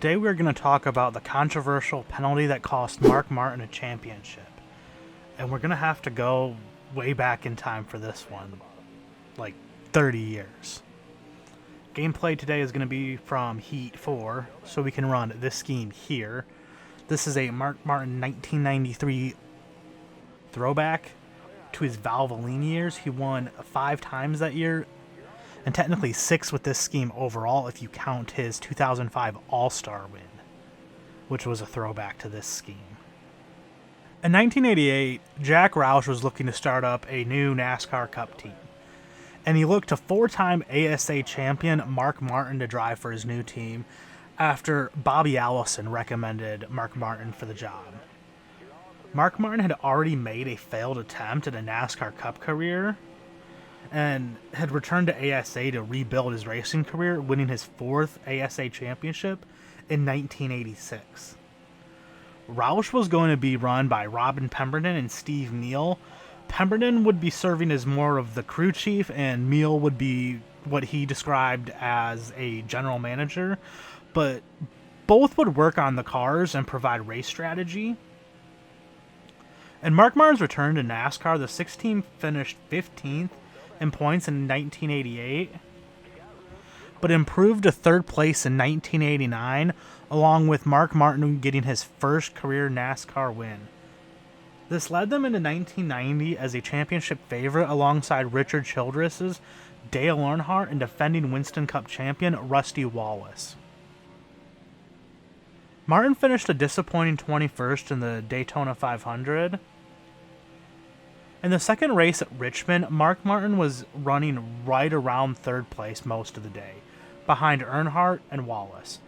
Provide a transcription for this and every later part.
Today we're going to talk about the controversial penalty that cost Mark Martin a championship. And we're going to have to go way back in time for this one, like 30 years. Gameplay today is going to be from Heat 4, so we can run this scheme here. This is a Mark Martin 1993 throwback to his Valvoline years. He won 5 times that year, and technically 6 with this scheme overall if you count his 2005 All-Star win, which was a throwback to this scheme. In 1988, Jack Roush was looking to start up a new NASCAR Cup team, and he looked to 4-time ASA champion Mark Martin to drive for his new team after Bobby Allison recommended Mark Martin for the job. Mark Martin had already made a failed attempt at a NASCAR Cup career and had returned to ASA to rebuild his racing career, winning his 4th ASA championship in 1986. Roush was going to be run by Robin Pemberton and Steve Neal. Pemberton would be serving as more of the crew chief, and Neal would be what he described as a general manager, but both would work on the cars and provide race strategy. In Mark Martin's return to NASCAR, the 6 team finished 15th in points in 1988, but improved to 3rd place in 1989, along with Mark Martin getting his first career NASCAR win. This led them into 1990 as a championship favorite alongside Richard Childress's Dale Earnhardt and defending Winston Cup champion Rusty Wallace. Martin finished a disappointing 21st in the Daytona 500. In the second race at Richmond, Mark Martin was running right around 3rd place most of the day, behind Earnhardt and Wallace,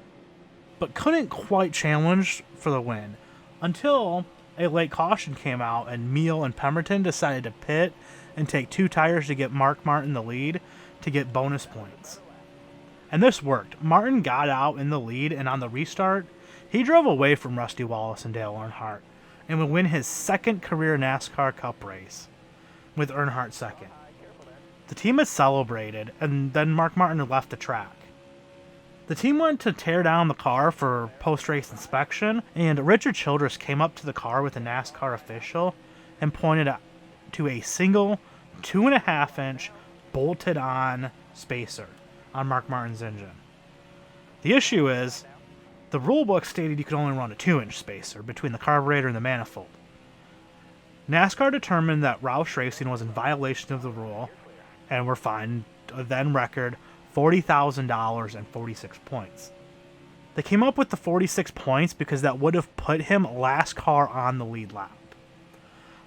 but couldn't quite challenge for the win until a late caution came out and Neal and Pemberton decided to pit and take 2 tires to get Mark Martin the lead to get bonus points. And this worked. Martin got out in the lead, and on the restart, he drove away from Rusty Wallace and Dale Earnhardt and would win his 2nd career NASCAR Cup race, with Earnhardt 2nd. The team had celebrated, and then Mark Martin had left the track. The team went to tear down the car for post-race inspection, and Richard Childress came up to the car with a NASCAR official and pointed out to a single 2.5-inch bolted-on spacer on Mark Martin's engine. The issue is, the rulebook stated you could only run a 2-inch spacer between the carburetor and the manifold. NASCAR determined that Roush Racing was in violation of the rule and were fined a then record $40,000 and 46 points. They came up with the 46 points because that would have put him last car on the lead lap.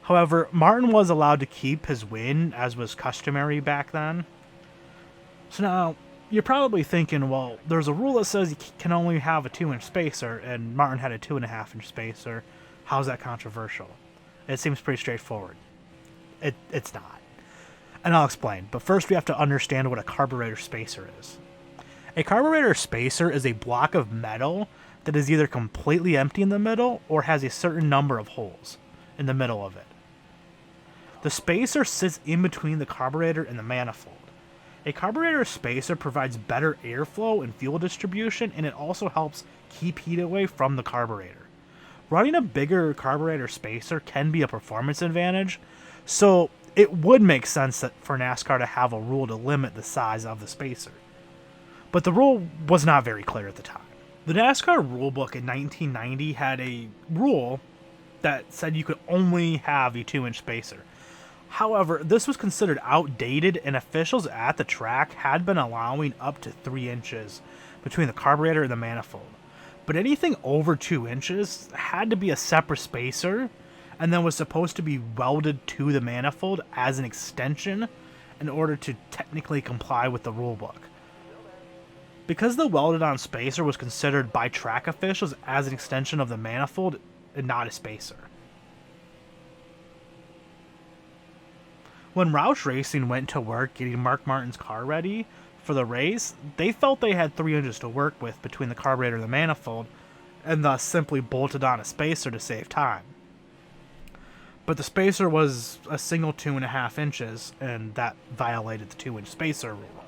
However, Martin was allowed to keep his win, as was customary back then. So now, you're probably thinking, well, there's a rule that says you can only have a 2-inch spacer, and Martin had a 2.5-inch spacer. How's that controversial? It seems pretty straightforward. It's not. And I'll explain, but first we have to understand what a carburetor spacer is. A carburetor spacer is a block of metal that is either completely empty in the middle or has a certain number of holes in the middle of it. The spacer sits in between the carburetor and the manifold. A carburetor spacer provides better airflow and fuel distribution, and it also helps keep heat away from the carburetor. Running a bigger carburetor spacer can be a performance advantage, so it would make sense for NASCAR to have a rule to limit the size of the spacer. But the rule was not very clear at the time. The NASCAR rulebook in 1990 had a rule that said you could only have a 2-inch spacer. However, this was considered outdated, and officials at the track had been allowing up to 3 inches between the carburetor and the manifold. But anything over 2 inches had to be a separate spacer, and then was supposed to be welded to the manifold as an extension in order to technically comply with the rulebook. Because the welded-on spacer was considered by track officials as an extension of the manifold and not a spacer. When Roush Racing went to work getting Mark Martin's car ready for the race, they felt they had 3 inches to work with between the carburetor and the manifold, and thus simply bolted on a spacer to save time. But the spacer was a single 2.5 inches, and that violated the 2-inch spacer rule.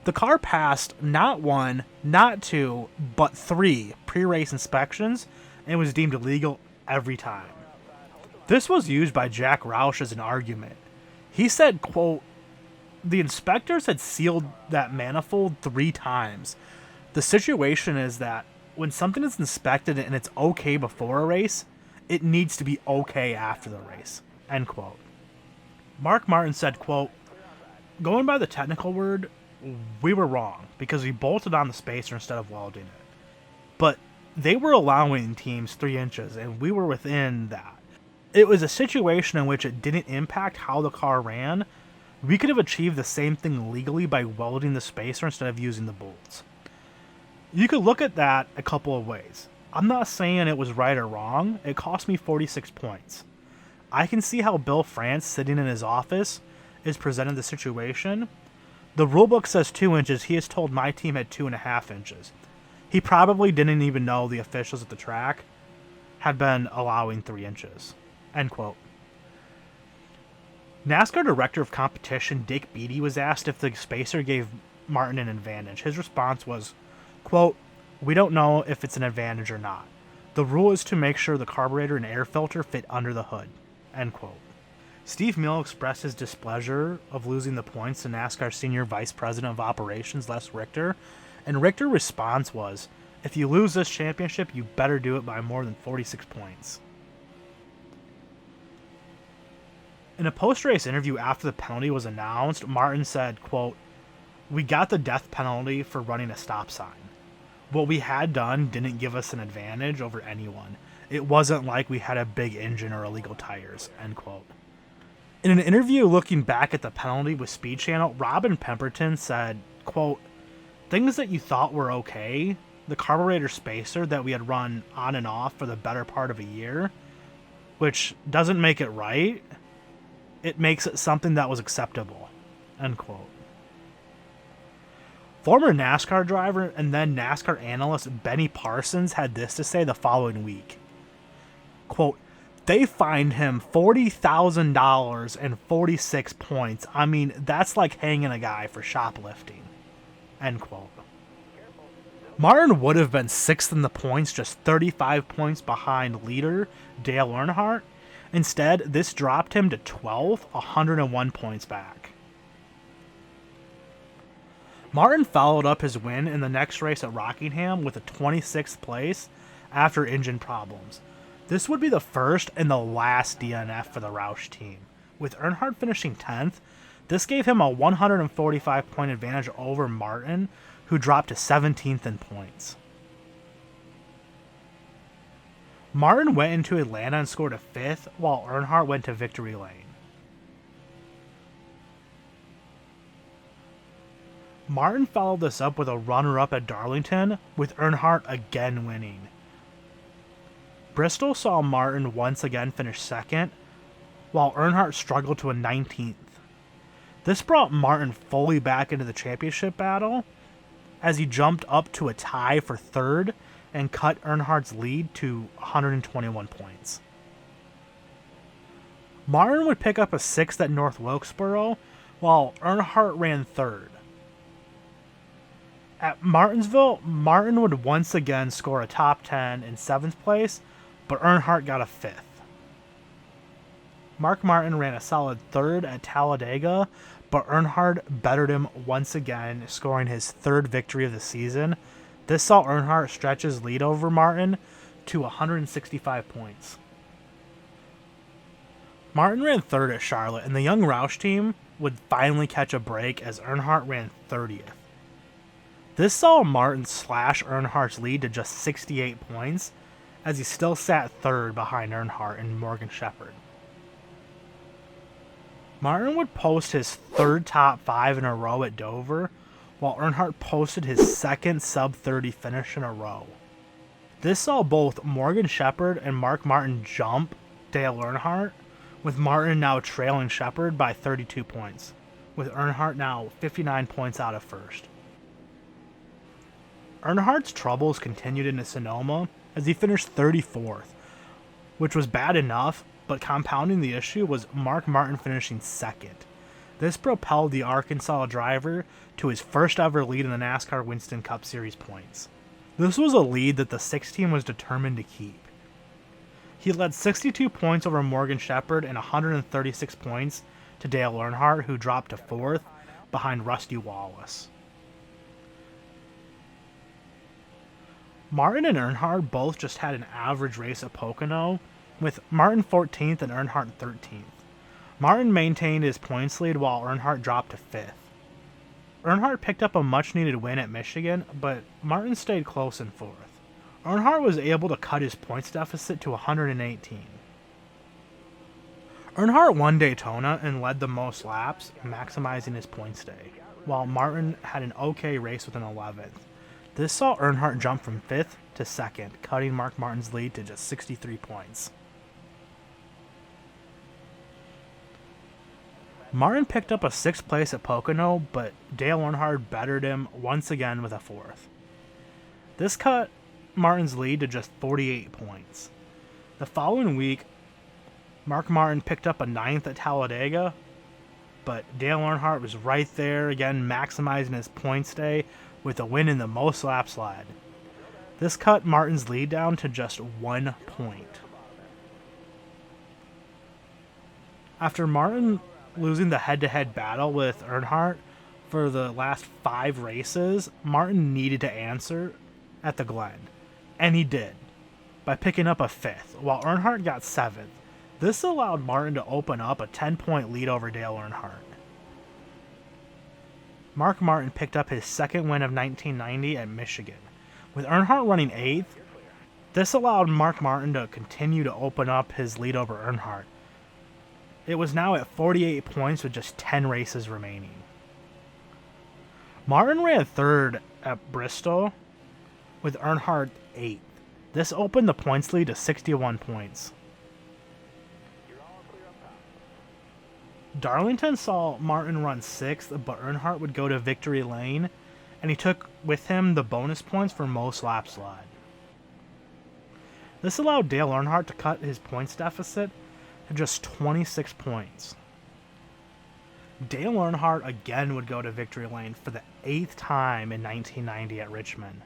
The car passed not one, not two, but three pre-race inspections and was deemed illegal every time. This was used by Jack Roush as an argument. He said, quote, "The inspectors had sealed that manifold 3 times. The situation is that when something is inspected and it's okay before a race, it needs to be okay after the race," end quote. Mark Martin said, quote, "Going by the technical word, we were wrong because we bolted on the spacer instead of welding it. But they were allowing teams 3 inches and we were within that. It was a situation in which it didn't impact how the car ran. We could have achieved the same thing legally by welding the spacer instead of using the bolts." You could look at that a couple of ways. I'm not saying it was right or wrong. It cost me 46 points. I can see how Bill France, sitting in his office, is presenting the situation. The rulebook says 2 inches. He is told my team had 2.5 inches. He probably didn't even know the officials at the track had been allowing 3 inches. End quote. NASCAR Director of Competition Dick Beattie was asked if the spacer gave Martin an advantage. His response was, quote, "We don't know if it's an advantage or not. The rule is to make sure the carburetor and air filter fit under the hood," end quote. Steve Mill expressed his displeasure of losing the points to NASCAR Senior Vice President of Operations Les Richter, and Richter's response was, "If you lose this championship, you better do it by more than 46 points. In a post-race interview after the penalty was announced, Martin said, quote, "We got the death penalty for running a stop sign. What we had done didn't give us an advantage over anyone. It wasn't like we had a big engine or illegal tires," end quote. In an interview looking back at the penalty with Speed Channel, Robin Pemberton said, quote, "Things that you thought were okay, the carburetor spacer that we had run on and off for the better part of a year, which doesn't make it right, it makes it something that was acceptable," end quote. Former NASCAR driver and then NASCAR analyst Benny Parsons had this to say the following week. Quote, "They fined him $40,000 and 46 points. I mean, that's like hanging a guy for shoplifting," end quote. Martin would have been 6th in the points, just 35 points behind leader Dale Earnhardt. Instead, this dropped him to 12th, 101 points back. Martin followed up his win in the next race at Rockingham with a 26th place after engine problems. This would be the first and the last DNF for the Roush team. With Earnhardt finishing 10th, this gave him a 145-point advantage over Martin, who dropped to 17th in points. Martin went into Atlanta and scored a 5th, while Earnhardt went to victory lane. Martin followed this up with a runner-up at Darlington, with Earnhardt again winning. Bristol saw Martin once again finish 2nd, while Earnhardt struggled to a 19th. This brought Martin fully back into the championship battle, as he jumped up to a tie for 3rd and cut Earnhardt's lead to 121 points. Martin would pick up a 6th at North Wilkesboro, while Earnhardt ran 3rd. At Martinsville, Martin would once again score a top 10 in 7th place, but Earnhardt got a 5th. Mark Martin ran a solid 3rd at Talladega, but Earnhardt bettered him once again, scoring his 3rd victory of the season. This saw Earnhardt stretch his lead over Martin to 165 points. Martin ran 3rd at Charlotte, and the young Roush team would finally catch a break as Earnhardt ran 30th. This saw Martin slash Earnhardt's lead to just 68 points, as he still sat 3rd behind Earnhardt and Morgan Shepherd. Martin would post his 3rd top 5 in a row at Dover, while Earnhardt posted his 2nd sub-30 finish in a row. This saw both Morgan Shepherd and Mark Martin jump Dale Earnhardt, with Martin now trailing Shepherd by 32 points, with Earnhardt now 59 points out of 1st. Earnhardt's troubles continued into Sonoma as he finished 34th, which was bad enough, but compounding the issue was Mark Martin finishing 2nd. This propelled the Arkansas driver to his first ever lead in the NASCAR Winston Cup Series points. This was a lead that the 6 team was determined to keep. He led 62 points over Morgan Shepherd and 136 points to Dale Earnhardt, who dropped to 4th behind Rusty Wallace. Martin and Earnhardt both just had an average race at Pocono, with Martin 14th and Earnhardt 13th. Martin maintained his points lead while Earnhardt dropped to 5th. Earnhardt picked up a much-needed win at Michigan, but Martin stayed close in 4th. Earnhardt was able to cut his points deficit to 118. Earnhardt won Daytona and led the most laps, maximizing his points day, while Martin had an okay race with an 11th. This saw Earnhardt jump from 5th to 2nd, cutting Mark Martin's lead to just 63 points. Martin picked up a 6th place at Pocono, but Dale Earnhardt bettered him once again with a 4th. This cut Martin's lead to just 48 points. The following week, Mark Martin picked up a 9th at Talladega, but Dale Earnhardt was right there again, maximizing his points day with a win in the most laps led. This cut Martin's lead down to just 1 point. After Martin losing the head-to-head battle with Earnhardt for the last 5 races, Martin needed to answer at the Glen, and he did, by picking up a 5th, while Earnhardt got 7th. This allowed Martin to open up a 10-point lead over Dale Earnhardt. Mark Martin picked up his 2nd win of 1990 at Michigan. With Earnhardt running 8th, this allowed Mark Martin to continue to open up his lead over Earnhardt. It was now at 48 points with just 10 races remaining. Martin ran 3rd at Bristol with Earnhardt 8th. This opened the points lead to 61 points. Darlington saw Martin run 6th, but Earnhardt would go to victory lane, and he took with him the bonus points for most laps led. This allowed Dale Earnhardt to cut his points deficit to just 26 points. Dale Earnhardt again would go to victory lane for the 8th time in 1990 at Richmond.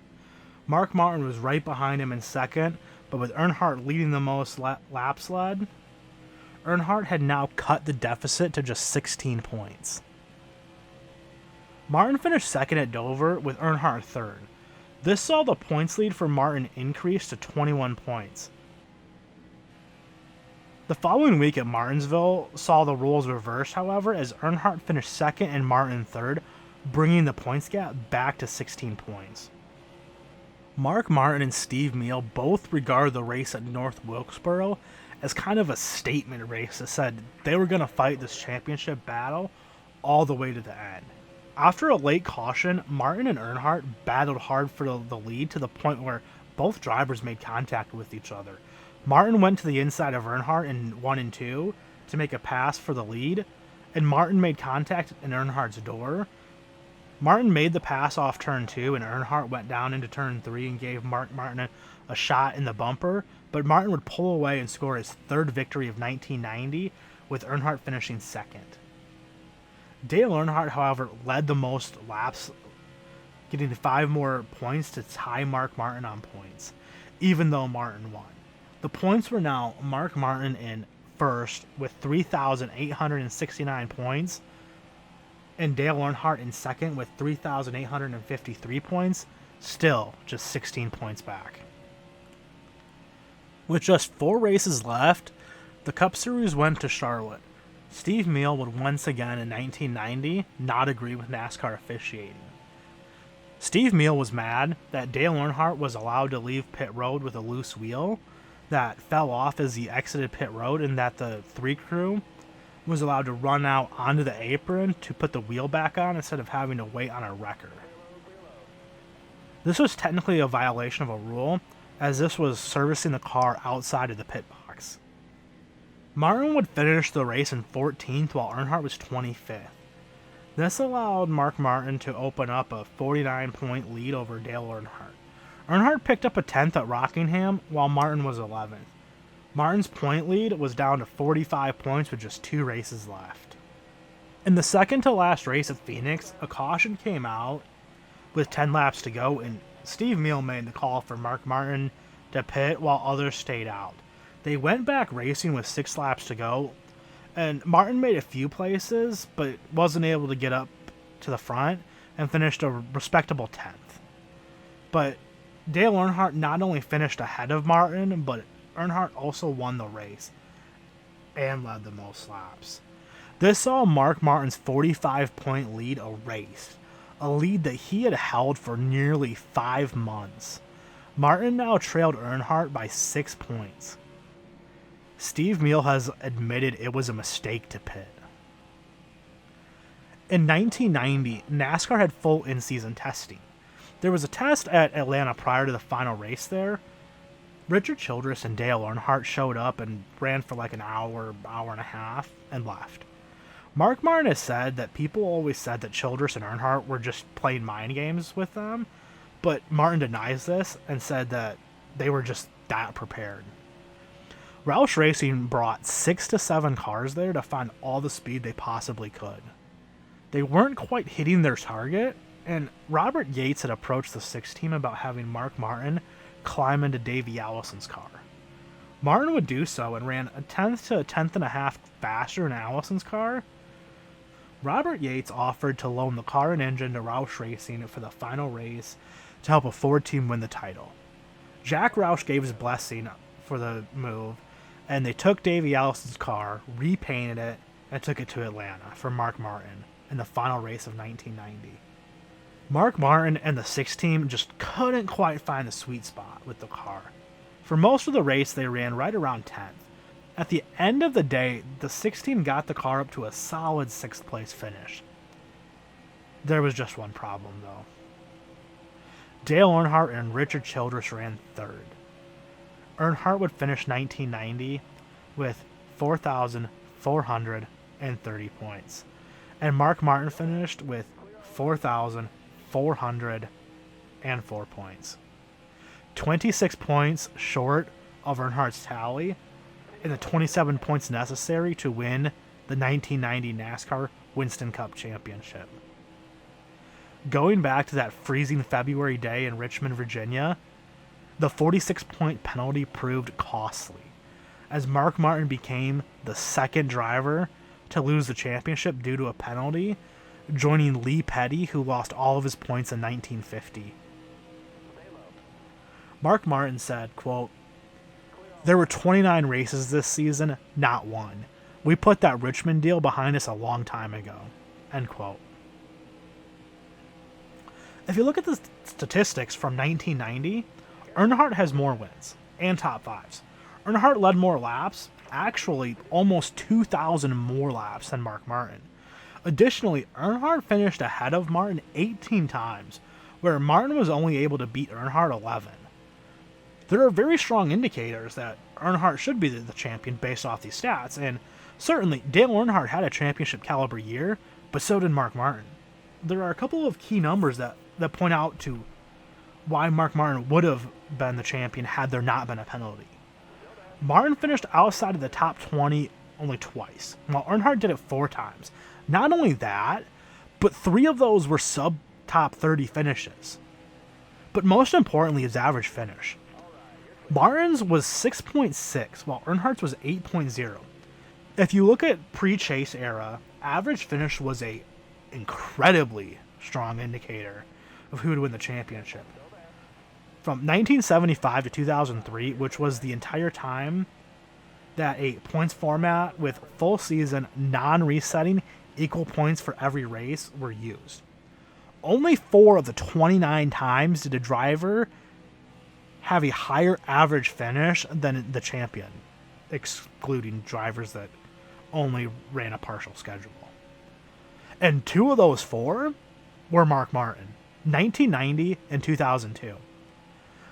Mark Martin was right behind him in 2nd, but with Earnhardt leading the most laps led, Earnhardt had now cut the deficit to just 16 points. Martin finished 2nd at Dover with Earnhardt 3rd. This saw the points lead for Martin increase to 21 points. The following week at Martinsville saw the rules reversed, however, as Earnhardt finished 2nd and Martin 3rd, bringing the points gap back to 16 points. Mark Martin and Steve Meal both regard the race at North Wilkesboro as kind of a statement race that said they were going to fight this championship battle all the way to the end. After a late caution, Martin and Earnhardt battled hard for the lead to the point where both drivers made contact with each other. Martin went to the inside of Earnhardt in 1 and 2 to make a pass for the lead, and Martin made contact in Earnhardt's door. Martin made the pass off turn 2, and Earnhardt went down into turn 3 and gave Mark Martin a shot in the bumper, but Martin would pull away and score his 3rd victory of 1990, with Earnhardt finishing 2nd. Dale Earnhardt, however, led the most laps, getting 5 more points to tie Mark Martin on points, even though Martin won. The points were now Mark Martin in 1st with 3,869 points, and Dale Earnhardt in 2nd with 3,853 points, still just 16 points back. With just 4 races left, the Cup Series went to Charlotte. Steve Meal would once again in 1990 not agree with NASCAR officiating. Steve Meal was mad that Dale Earnhardt was allowed to leave pit road with a loose wheel that fell off as he exited pit road, and that the 3 crew was allowed to run out onto the apron to put the wheel back on instead of having to wait on a wrecker. This was technically a violation of a rule, as this was servicing the car outside of the pit box. Martin would finish the race in 14th while Earnhardt was 25th. This allowed Mark Martin to open up a 49-point lead over Dale Earnhardt. Earnhardt picked up a 10th at Rockingham while Martin was 11th. Martin's point lead was down to 45 points with just 2 races left. In the second to last race at Phoenix, a caution came out with 10 laps to go, and Steve Meal made the call for Mark Martin to pit while others stayed out. They went back racing with 6 laps to go, and Martin made a few places, but wasn't able to get up to the front and finished a respectable 10th. But Dale Earnhardt not only finished ahead of Martin, but Earnhardt also won the race and led the most laps. This saw Mark Martin's 45-point lead erased, a lead that he had held for nearly 5 months. Martin now trailed Earnhardt by 6 points. Steve Meal has admitted it was a mistake to pit. In 1990, NASCAR had full in-season testing. There was a test at Atlanta prior to the final race there. Richard Childress and Dale Earnhardt showed up and ran for like an hour and a half, and left. Mark Martin has said that people always said that Childress and Earnhardt were just playing mind games with them, but Martin denies this and said that they were just that prepared. Roush Racing brought 6 to 7 cars there to find all the speed they possibly could. They weren't quite hitting their target, and Robert Yates had approached the 6 team about having Mark Martin climb into Davey Allison's car. Martin would do so and ran a 10th to a 10th and a half faster than Allison's car. Robert Yates offered to loan the car and engine to Roush Racing for the final race to help a Ford team win the title. Jack Roush gave his blessing for the move, and they took Davey Allison's car, repainted it, and took it to Atlanta for Mark Martin in the final race of 1990. Mark Martin and the 6 team just couldn't quite find the sweet spot with the car. For most of the race, they ran right around 10th. At the end of the day, the 6 team got the car up to a solid 6th place finish. There was just one problem, though. Dale Earnhardt and Richard Childress ran 3rd. Earnhardt would finish 1990 with 4,430 points, and Mark Martin finished with 4,404 points. 26 points short of Earnhardt's tally, and the 27 points necessary to win the 1990 NASCAR Winston Cup Championship. Going back to that freezing February day in Richmond, Virginia, the 46-point penalty proved costly, as Mark Martin became the 2nd driver to lose the championship due to a penalty, joining Lee Petty, who lost all of his points in 1950. Mark Martin said, quote, "There were 29 races this season, not one. We put that Richmond deal behind us a long time ago." End quote. If you look at the statistics from 1990, Earnhardt has more wins and top 5s. Earnhardt led more laps, actually almost 2,000 more laps than Mark Martin. Additionally, Earnhardt finished ahead of Martin 18 times, where Martin was only able to beat Earnhardt 11. There are very strong indicators that Earnhardt should be the champion based off these stats, and certainly Dale Earnhardt had a championship caliber year, but so did Mark Martin. There are a couple of key numbers that point out to why Mark Martin would have been the champion had there not been a penalty. Martin finished outside of the top 20 only twice, while Earnhardt did it 4 times. Not only that, but 3 of those were sub-top 30 finishes. But most importantly, his average finish. Martin's was 6.6, while Earnhardt's was 8.0. If you look at pre-Chase era, average finish was a incredibly strong indicator of who would win the championship. From 1975 to 2003, which was the entire time that a points format with full season, non-resetting, equal points for every race were used. Only 4 of the 29 times did a driver have a higher average finish than the champion, excluding drivers that only ran a partial schedule. And 2 of those 4 were Mark Martin, 1990 and 2002.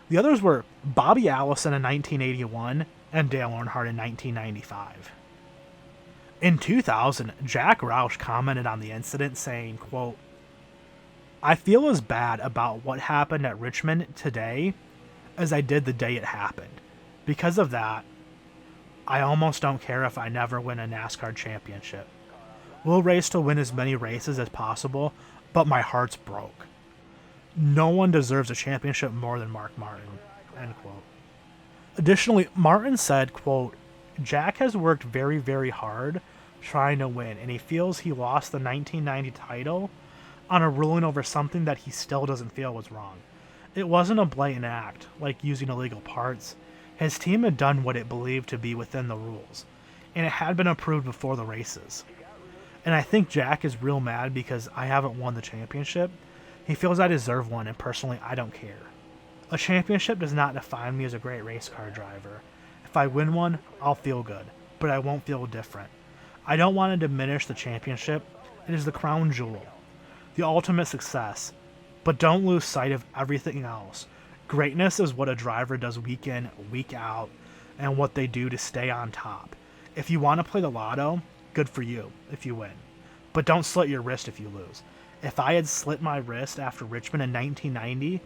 The others were Bobby Allison in 1981 and Dale Earnhardt in 1995. In 2000, Jack Roush commented on the incident saying, quote, "I feel as bad about what happened at Richmond today as I did the day it happened. Because of that, I almost don't care if I never win a NASCAR championship. We'll race to win as many races as possible, but my heart's broke. No one deserves a championship more than Mark Martin, end quote. Additionally, Martin said, quote, Jack has worked very, very hard trying to win, and he feels he lost the 1990 title on a ruling over something that he still doesn't feel was wrong. It wasn't a blatant act, like using illegal parts. His team had done what it believed to be within the rules, and it had been approved before the races. And I think Jack is real mad because I haven't won the championship. He feels I deserve one, and personally, I don't care. A championship does not define me as a great race car driver. If I win one, I'll feel good, but I won't feel different. I don't want to diminish the championship. It is the crown jewel, the ultimate success, but don't lose sight of everything else. Greatness is what a driver does week in, week out, and what they do to stay on top. If you want to play the lotto, good for you if you win, but don't slit your wrist if you lose. If I had slit my wrist after Richmond in 1990,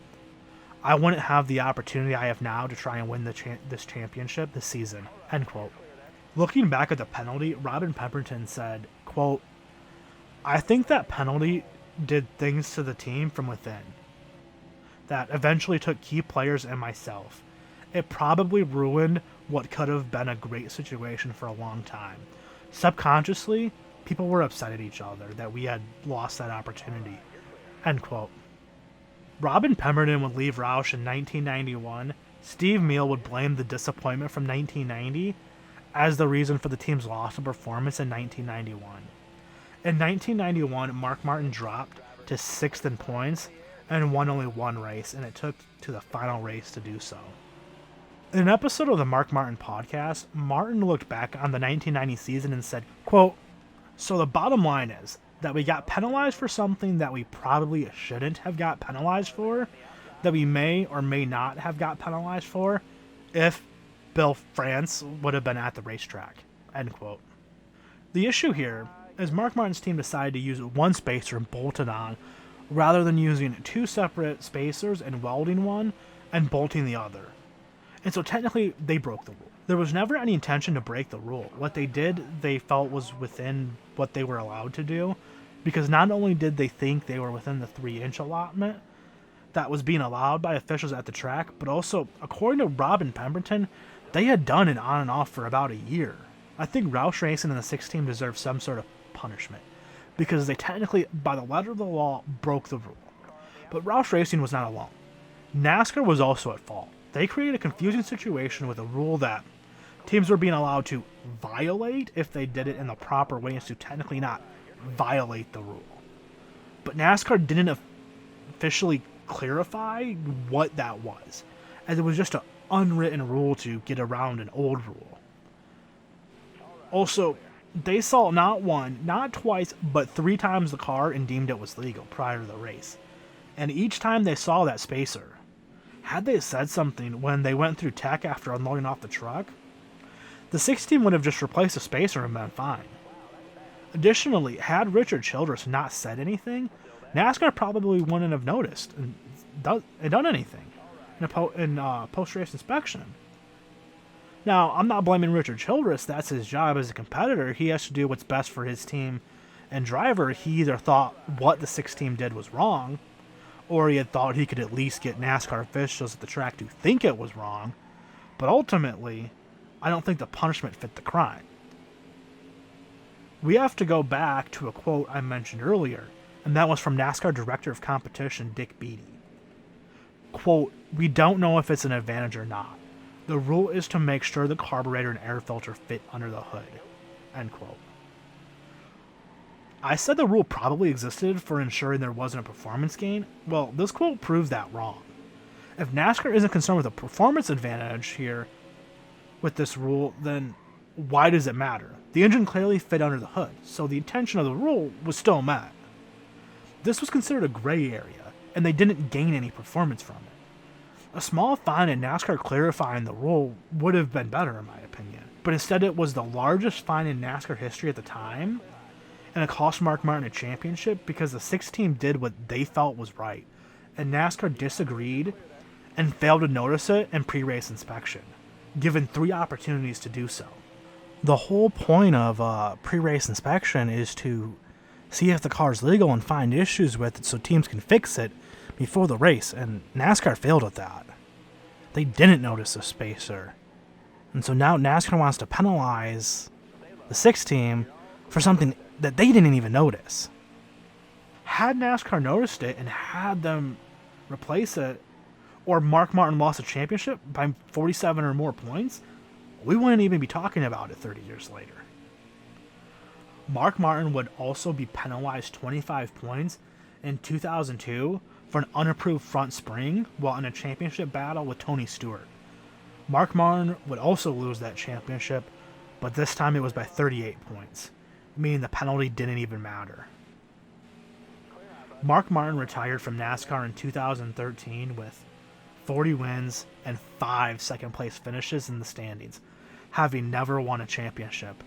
I wouldn't have the opportunity I have now to try and win this championship this season, end quote. Looking back at the penalty, Robin Pemberton said, quote, I think that penalty did things to the team from within that eventually took key players and myself. It probably ruined what could have been a great situation for a long time. Subconsciously, people were upset at each other that we had lost that opportunity, end quote. Robin Pemberton would leave Roush in 1991. Steve Meal would blame the disappointment from 1990 as the reason for the team's loss of performance in 1991. In 1991, Mark Martin dropped to 6th in points and won only one race, and it took to the final race to do so. In an episode of the Mark Martin podcast, Martin looked back on the 1990 season and said, quote, so the bottom line is that we got penalized for something that we probably shouldn't have got penalized for, that we may or may not have got penalized for if Bill France would have been at the racetrack, end quote. The issue here is Mark Martin's team decided to use one spacer and bolt it on rather than using two separate spacers and welding one and bolting the other. And so technically they broke the rule. There was never any intention to break the rule. What they did, they felt was within what they were allowed to do, because not only did they think they were within the 3-inch allotment that was being allowed by officials at the track, but also, according to Robin Pemberton, they had done it on and off for about a year. I think Roush Racing and the 6 team deserve some sort of punishment, because they technically, by the letter of the law, broke the rule. But Roush Racing was not alone. NASCAR was also at fault. They created a confusing situation with a rule that teams were being allowed to violate if they did it in the proper way, and to technically not violate the rule. But NASCAR didn't officially clarify what that was, as it was just an unwritten rule to get around an old rule. Also, they saw not one, not twice, but 3 times the car and deemed it was legal prior to the race. And each time they saw that spacer, had they said something when they went through tech after unloading off the truck, the 6 team would have just replaced the spacer and been fine. Additionally, had Richard Childress not said anything, NASCAR probably wouldn't have noticed and done anything in post-race inspection. Now, I'm not blaming Richard Childress. That's his job as a competitor. He has to do what's best for his team and driver. He either thought what the 6 team did was wrong, or he had thought he could at least get NASCAR officials at the track to think it was wrong. But ultimately, I don't think the punishment fit the crime. We have to go back to a quote I mentioned earlier, and that was from NASCAR Director of Competition Dick Beattie. Quote, we don't know if it's an advantage or not. The rule is to make sure the carburetor and air filter fit under the hood, end quote. I said the rule probably existed for ensuring there wasn't a performance gain. Well, this quote proves that wrong. If NASCAR isn't concerned with a performance advantage here with this rule, then why does it matter? The engine clearly fit under the hood, so the intention of the rule was still met. This was considered a gray area, and they didn't gain any performance from it. A small fine in NASCAR clarifying the rule would have been better, in my opinion, but instead it was the largest fine in NASCAR history at the time, and it cost Mark Martin a championship because the 6 team did what they felt was right, and NASCAR disagreed and failed to notice it in pre-race inspection, given 3 opportunities to do so. The whole point of pre-race inspection is to see if the car's legal and find issues with it so teams can fix it before the race, and NASCAR failed at that. They didn't notice a spacer. And so now NASCAR wants to penalize the 6 team for something that they didn't even notice. Had NASCAR noticed it and had them replace it, or Mark Martin lost a championship by 47 or more points, we wouldn't even be talking about it 30 years later. Mark Martin would also be penalized 25 points in 2002 for an unapproved front spring while in a championship battle with Tony Stewart. Mark Martin would also lose that championship, but this time it was by 38 points, meaning the penalty didn't even matter. Mark Martin retired from NASCAR in 2013 with 40 wins and 5 second-place finishes in the standings, having never won a championship.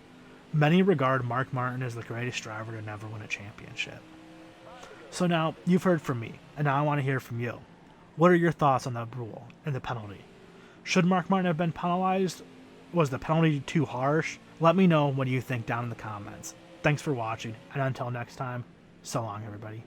Many regard Mark Martin as the greatest driver to never win a championship. So now, you've heard from me, and now I want to hear from you. What are your thoughts on the rule and the penalty? Should Mark Martin have been penalized? Was the penalty too harsh? Let me know what you think down in the comments. Thanks for watching, and until next time, so long everybody.